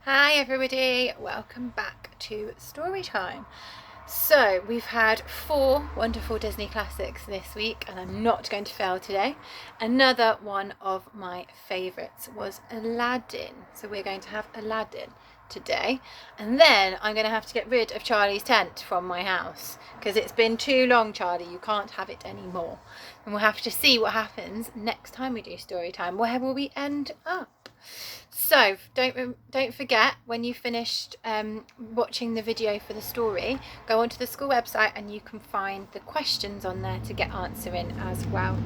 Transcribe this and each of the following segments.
Hi everybody, welcome back to story time. So we've had 4 wonderful Disney classics this week and I'm not going to fail today. Another one of my favourites was Aladdin. So we're going to have Aladdin today, and then I'm going to have to get rid of Charlie's tent from my house because it's been too long, Charlie, you can't have it anymore. And we'll have to see what happens next time we do story time. Where will we end up? So don't forget, when you finished watching the video for the story, go onto the school website and you can find the questions on there to get answering as well.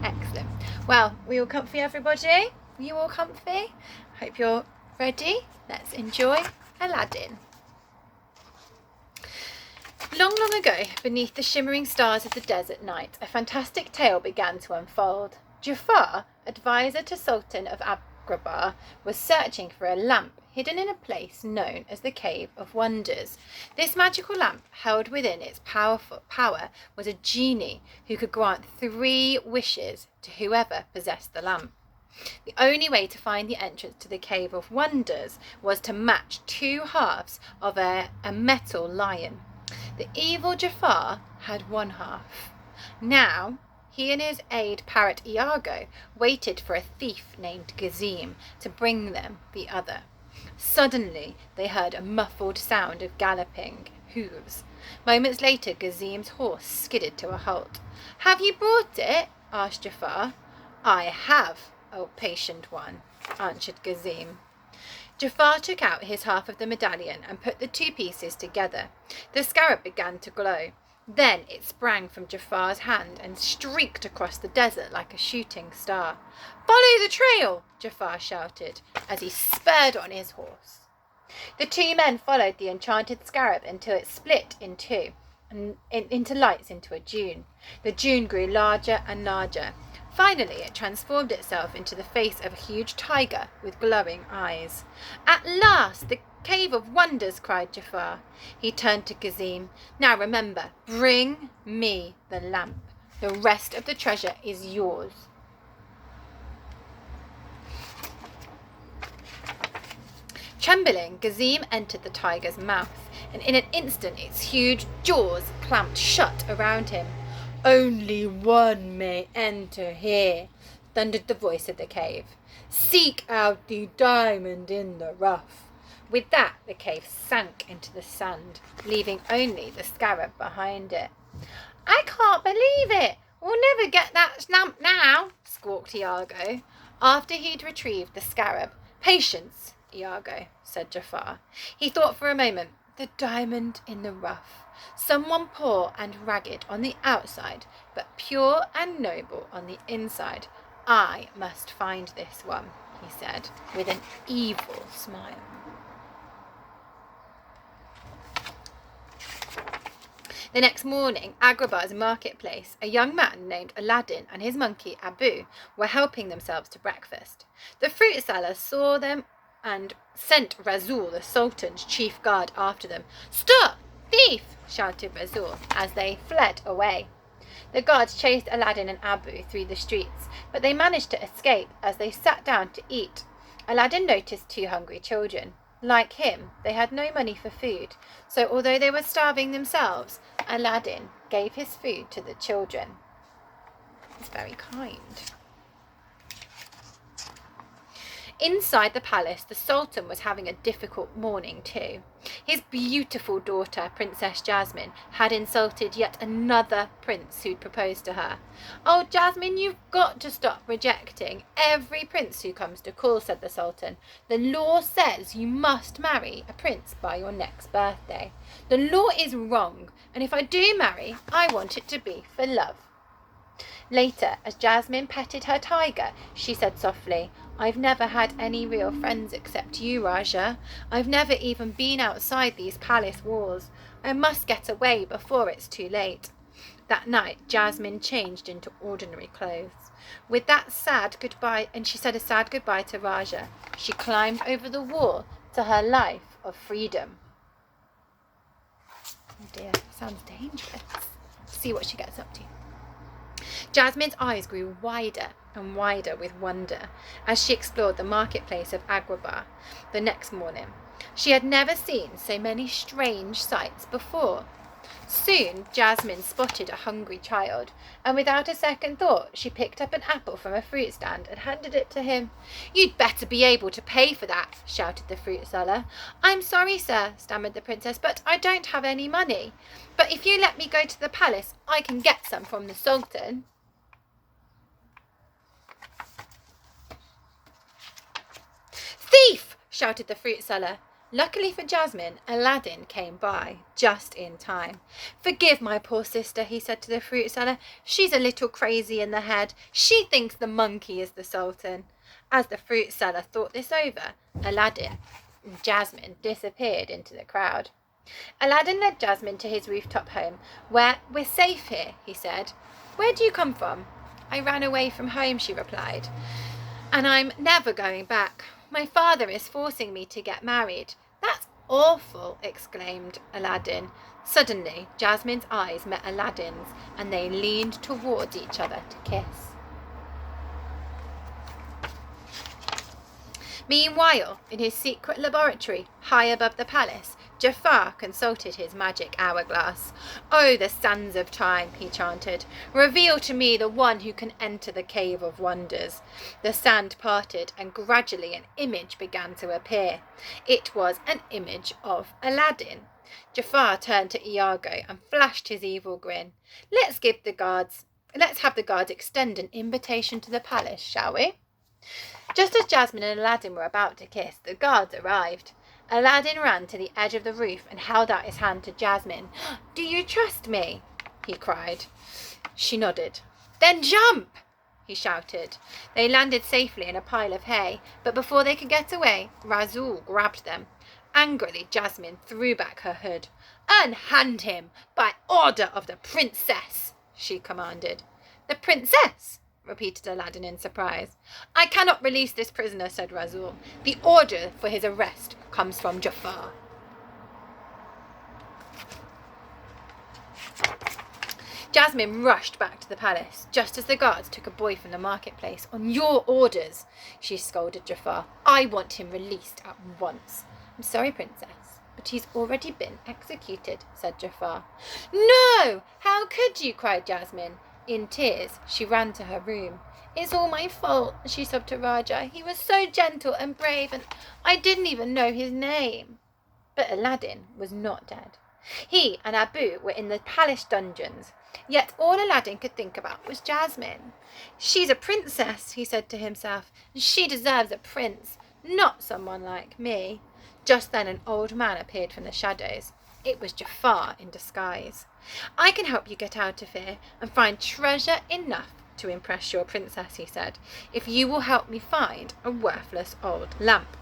Excellent. Well, are you all comfy, everybody? Are you all comfy? Hope you're ready. Let's enjoy Aladdin. Long, long ago, beneath the shimmering stars of the desert night, a fantastic tale began to unfold. Jafar, advisor to Sultan of Agrabah, was searching for a lamp hidden in a place known as the Cave of Wonders. This magical lamp, held within its power, was a genie who could grant 3 wishes to whoever possessed the lamp. The only way to find the entrance to the Cave of Wonders was to match 2 halves of a metal lion. The evil Jafar had 1 half. Now, he and his aide parrot Iago waited for a thief named Gazim to bring them the other. Suddenly, they heard a muffled sound of galloping hooves. Moments later, Gazim's horse skidded to a halt. "Have you brought it?" asked Jafar. "I have, O patient one," answered Gazim. Jafar took out his half of the medallion and put the 2 pieces together. The scarab began to glow. Then it sprang from Jafar's hand and streaked across the desert like a shooting star. "Follow the trail!" Jafar shouted as he spurred on his horse. The 2 men followed the enchanted scarab until it split in 2 and into lights into a dune. The dune grew larger and larger. Finally, it transformed itself into the face of a huge tiger with glowing eyes. "At last, the Cave of Wonders!" cried Jafar. He turned to Gazim. "Now remember, bring me the lamp. The rest of the treasure is yours." Trembling, Gazim entered the tiger's mouth, and in an instant its huge jaws clamped shut around him. "Only one may enter here," thundered the voice of the cave. "Seek out the diamond in the rough." With that, the cave sank into the sand, leaving only the scarab behind it. "I can't believe it! We'll never get that lamp now," squawked Iago, after he'd retrieved the scarab. "Patience, Iago," said Jafar. He thought for a moment. The diamond in the rough. Someone poor and ragged on the outside, but pure and noble on the inside. "I must find this one," he said, with an evil smile. The next morning, Agrabah's marketplace, a young man named Aladdin and his monkey Abu were helping themselves to breakfast. The fruit seller saw them and sent Rasul, the Sultan's chief guard, after them. "Stop! Thief!" shouted Rasul as they fled away. The guards chased Aladdin and Abu through the streets, but they managed to escape as they sat down to eat. Aladdin noticed 2 hungry children. Like him, they had no money for food, so although they were starving themselves, Aladdin gave his food to the children. He's very kind. Inside the palace, the Sultan was having a difficult morning too. His beautiful daughter, Princess Jasmine, had insulted yet another prince who'd proposed to her. "Oh, Jasmine, you've got to stop rejecting every prince who comes to call," said the Sultan. "The law says you must marry a prince by your next birthday. The law is wrong, and if I do marry, I want it to be for love." Later, as Jasmine petted her tiger, she said softly, "I've never had any real friends except you, Raja. I've never even been outside these palace walls. I must get away before it's too late." That night, Jasmine changed into ordinary clothes. With that sad goodbye, and she said a sad goodbye to Raja, she climbed over the wall to her life of freedom. Oh dear, sounds dangerous. Let's see what she gets up to. Jasmine's eyes grew wider and wider with wonder as she explored the marketplace of Agrabah the next morning. She had never seen so many strange sights before. Soon Jasmine spotted a hungry child, and without a second thought she picked up an apple from a fruit stand and handed it to him. "You'd better be able to pay for that," shouted the fruit seller. "I'm sorry, sir," stammered the princess, "but I don't have any money. But if you let me go to the palace, I can get some from the sultan." "Thief!" shouted the fruit seller. Luckily for Jasmine, Aladdin came by just in time. "Forgive my poor sister," he said to the fruit seller. "She's a little crazy in the head. She thinks the monkey is the sultan." As the fruit seller thought this over, Aladdin and Jasmine disappeared into the crowd. Aladdin led Jasmine to his rooftop home. "We're safe here," he said. "Where do you come from?" "I ran away from home," she replied, "and I'm never going back. My father is forcing me to get married." "That's awful!" exclaimed Aladdin. Suddenly, Jasmine's eyes met Aladdin's, and they leaned towards each other to kiss. Meanwhile, in his secret laboratory, high above the palace, Jafar consulted his magic hourglass. "Oh, the sands of time," he chanted, "reveal to me the one who can enter the cave of wonders." The sand parted, and gradually an image began to appear. It was an image of Aladdin. Jafar turned to Iago and flashed his evil grin. Let's have the guards extend an invitation to the palace, shall we?" Just as Jasmine and Aladdin were about to kiss, the guards arrived. Aladdin ran to the edge of the roof and held out his hand to Jasmine. "Do you trust me?" he cried. She nodded. "Then jump!" he shouted. They landed safely in a pile of hay, but before they could get away, Rasul grabbed them. Angrily, Jasmine threw back her hood. "Unhand him, by order of the princess," she commanded. "The princess?" repeated Aladdin in surprise. "I cannot release this prisoner," said Rasul. "The order for his arrest comes from Jafar." Jasmine rushed back to the palace just as the guards took a boy from the marketplace. "On your orders," she scolded Jafar. "I want him released at once." "I'm sorry, princess, but he's already been executed," said Jafar. "No! How could you?" cried Jasmine. In tears, she ran to her room. "It's all my fault," she sobbed to Raja. "He was so gentle and brave, and I didn't even know his name." But Aladdin was not dead. He and Abu were in the palace dungeons, yet all Aladdin could think about was Jasmine. "She's a princess," he said to himself, "and she deserves a prince, not someone like me." Just then an old man appeared from the shadows. It was Jafar in disguise. "I can help you get out of here and find treasure enough to impress your princess," he said, "if you will help me find a worthless old lamp."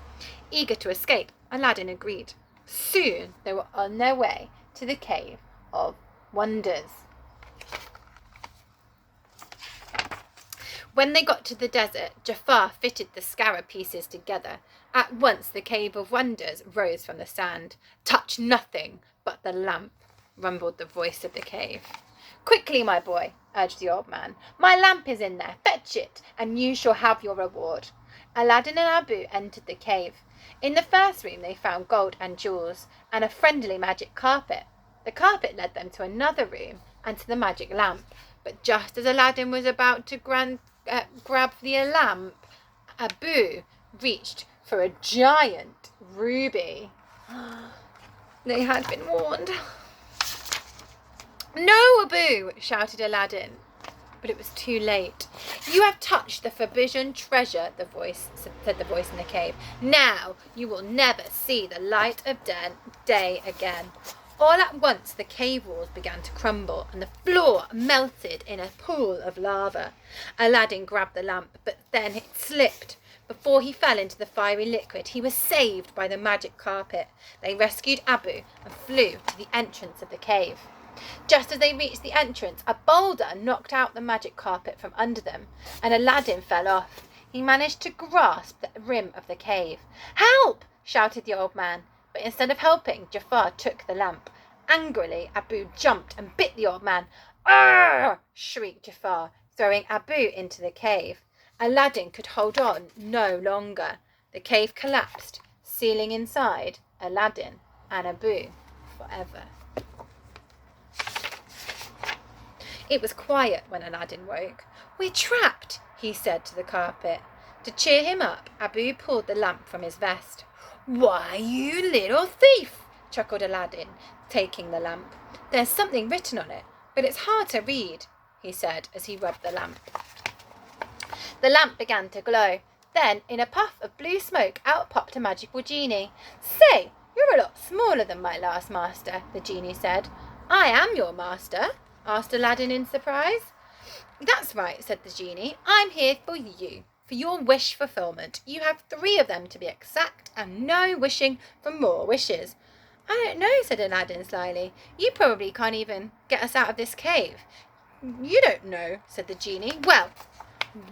Eager to escape, Aladdin agreed. Soon they were on their way to the Cave of Wonders. When they got to the desert, Jafar fitted the scarab pieces together. At once the Cave of Wonders rose from the sand. "Touch nothing but the lamp," rumbled the voice of the cave. "Quickly, my boy," urged the old man. "My lamp is in there. Fetch it, and you shall have your reward." Aladdin and Abu entered the cave. In the first room they found gold and jewels, and a friendly magic carpet. The carpet led them to another room and to the magic lamp. But just as Aladdin was about to grab the lamp, Abu reached for a giant ruby. They had been warned. "No, Abu!" shouted Aladdin. But it was too late. "You have touched the forbidden treasure," said the voice in the cave. "Now you will never see the light of day again." All at once the cave walls began to crumble and the floor melted in a pool of lava. Aladdin grabbed the lamp, but then it slipped. Before he fell into the fiery liquid, he was saved by the magic carpet. They rescued Abu and flew to the entrance of the cave. Just as they reached the entrance, a boulder knocked out the magic carpet from under them, and Aladdin fell off. He managed to grasp the rim of the cave. "Help!" shouted the old man. But instead of helping, Jafar took the lamp. Angrily, Abu jumped and bit the old man. "Arr!" shrieked Jafar. throwing Abu into the cave. Aladdin could hold on no longer. The cave collapsed, sealing inside Aladdin and Abu forever. It was quiet when Aladdin woke. "We're trapped," he said to the carpet. To cheer him up, Abu pulled the lamp from his vest. "Why, you little thief!" chuckled Aladdin, taking the lamp. "There's something written on it, but it's hard to read," he said as he rubbed the lamp. The lamp began to glow. Then, in a puff of blue smoke, out popped a magical genie. "Say, you're a lot smaller than my last master," the genie said. "I am your master?" asked Aladdin in surprise. "That's right," said the genie. "I'm here for you, for your wish fulfillment. You have 3 of them to be exact, and no wishing for more wishes." "I don't know," said Aladdin slyly. "You probably can't even get us out of this cave." "You don't know," said the genie. "Well,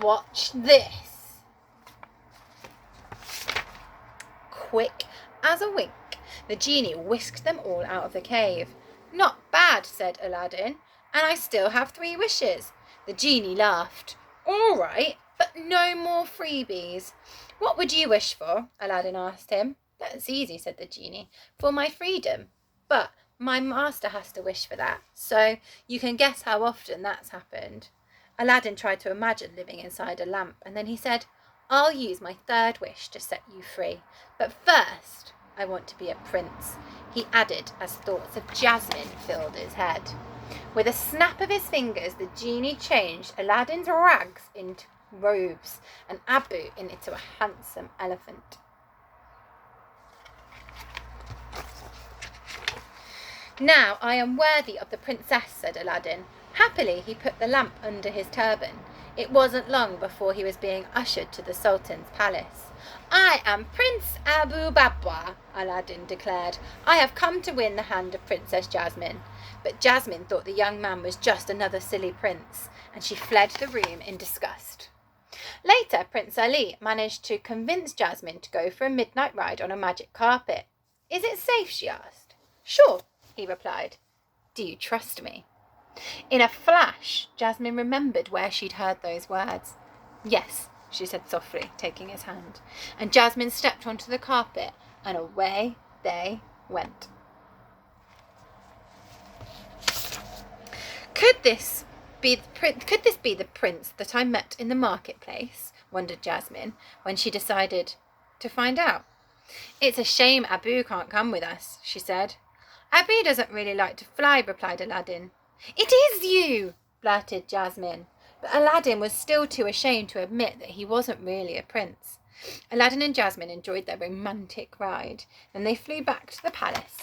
watch this." Quick as a wink, the genie whisked them all out of the cave. "Not bad," said Aladdin, "and I still have 3 wishes." The genie laughed. "All right, but no more freebies." "What would you wish for?" Aladdin asked him. "That's easy," said the genie. "For my freedom. But my master has to wish for that, so you can guess how often that's happened." Aladdin tried to imagine living inside a lamp, and then he said, "I'll use my 3rd wish to set you free. But first, I want to be a prince," he added as thoughts of Jasmine filled his head. With a snap of his fingers, the genie changed Aladdin's rags into robes and Abu into a handsome elephant. "Now I am worthy of the princess," said Aladdin. Happily, he put the lamp under his turban. It wasn't long before he was being ushered to the Sultan's palace. "I am Prince Abu Bakr," Aladdin declared. "I have come to win the hand of Princess Jasmine." But Jasmine thought the young man was just another silly prince, and she fled the room in disgust. Later, Prince Ali managed to convince Jasmine to go for a midnight ride on a magic carpet. "Is it safe?" she asked. "Sure," he replied. "Do you trust me?" In a flash, Jasmine remembered where she'd heard those words. "Yes," she said softly, taking his hand. And Jasmine stepped onto the carpet, and away they went. Could this be the prince that I met in the marketplace?" wondered Jasmine, when she decided to find out. "It's a shame Abu can't come with us," she said. "Abu doesn't really like to fly," replied Aladdin. "It is you!" blurted Jasmine. But Aladdin was still too ashamed to admit that he wasn't really a prince. Aladdin and Jasmine enjoyed their romantic ride. Then they flew back to the palace.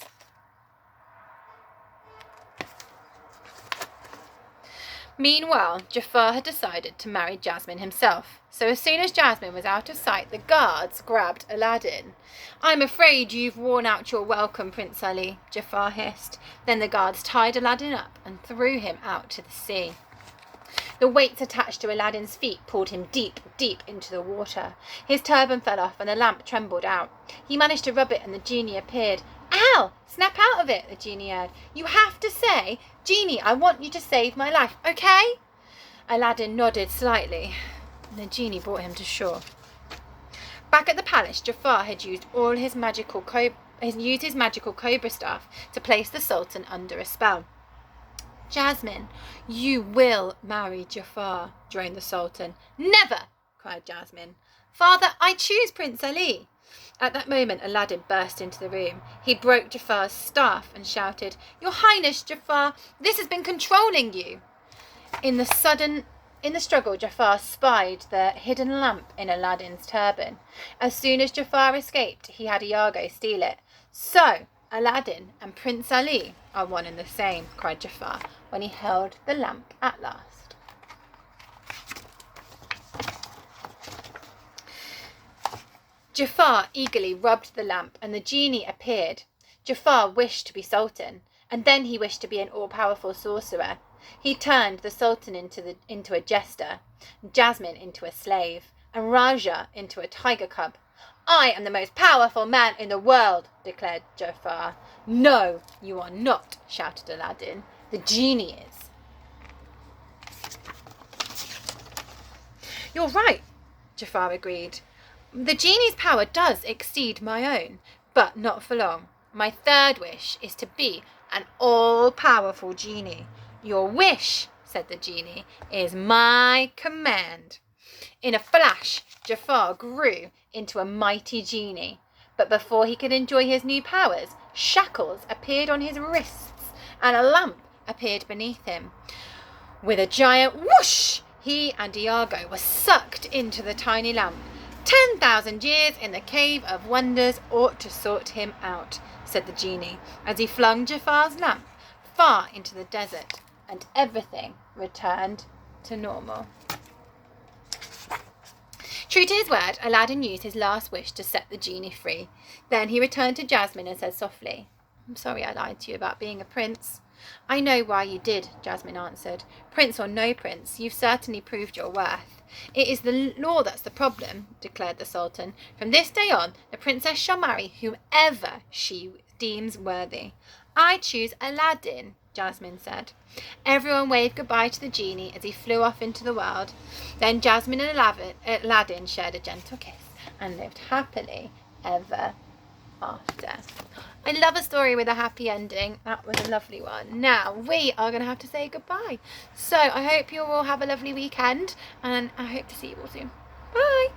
Meanwhile, Jafar had decided to marry Jasmine himself. So as soon as Jasmine was out of sight, the guards grabbed Aladdin. "I'm afraid you've worn out your welcome, Prince Ali," Jafar hissed. Then the guards tied Aladdin up and threw him out to the sea. The weights attached to Aladdin's feet pulled him deep, deep into the water. His turban fell off and the lamp trembled out. He managed to rub it and the genie appeared. "Ow! Snap out of it," the genie yelled. "You have to say, 'Genie, I want you to save my life,' okay?" Aladdin nodded slightly, and the genie brought him to shore. Back at the palace, Jafar had used his magical cobra staff to place the Sultan under a spell. "Jasmine, you will marry Jafar," droned the Sultan. "Never!" cried Jasmine. "Father, I choose Prince Ali." At that moment, Aladdin burst into the room. He broke Jafar's staff and shouted, "Your Highness, Jafar, this has been controlling you." In the struggle, Jafar spied the hidden lamp in Aladdin's turban. As soon as Jafar escaped, he had Iago steal it. "So, Aladdin and Prince Ali are one and the same," cried Jafar when he held the lamp at last. Jafar eagerly rubbed the lamp and the genie appeared. Jafar wished to be Sultan, and then he wished to be an all-powerful sorcerer. He turned the Sultan into a jester, Jasmine into a slave, and Raja into a tiger cub. "I am the most powerful man in the world," declared Jafar. "No, you are not," shouted Aladdin. "The genie is." You're right, Jafar agreed. The genie's power does exceed my own, but not for long. My third wish is to be an all-powerful genie. Your wish, said the genie, is my command. In a flash, Jafar grew into a mighty genie. But before he could enjoy his new powers, shackles appeared on his wrists and a lamp appeared beneath him. With a giant whoosh, he and Iago were sucked into the tiny lamp. 10,000 years in the Cave of Wonders ought to sort him out, said the genie, as he flung Jafar's lamp far into the desert, and everything returned to normal. True to his word, Aladdin used his last wish to set the genie free. Then he returned to Jasmine and said softly, I'm sorry I lied to you about being a prince. I know why you did, Jasmine answered. Prince or no prince, you've certainly proved your worth. It is the law that's the problem, declared the Sultan. From this day on, the princess shall marry whomever she deems worthy. I choose Aladdin, Jasmine said. Everyone waved goodbye to the genie as he flew off into the world. Then Jasmine and Aladdin shared a gentle kiss and lived happily ever after. I love a story with a happy ending. That was a lovely one. Now we are going to have to say goodbye. So I hope you all have a lovely weekend and I hope to see you all soon. Bye.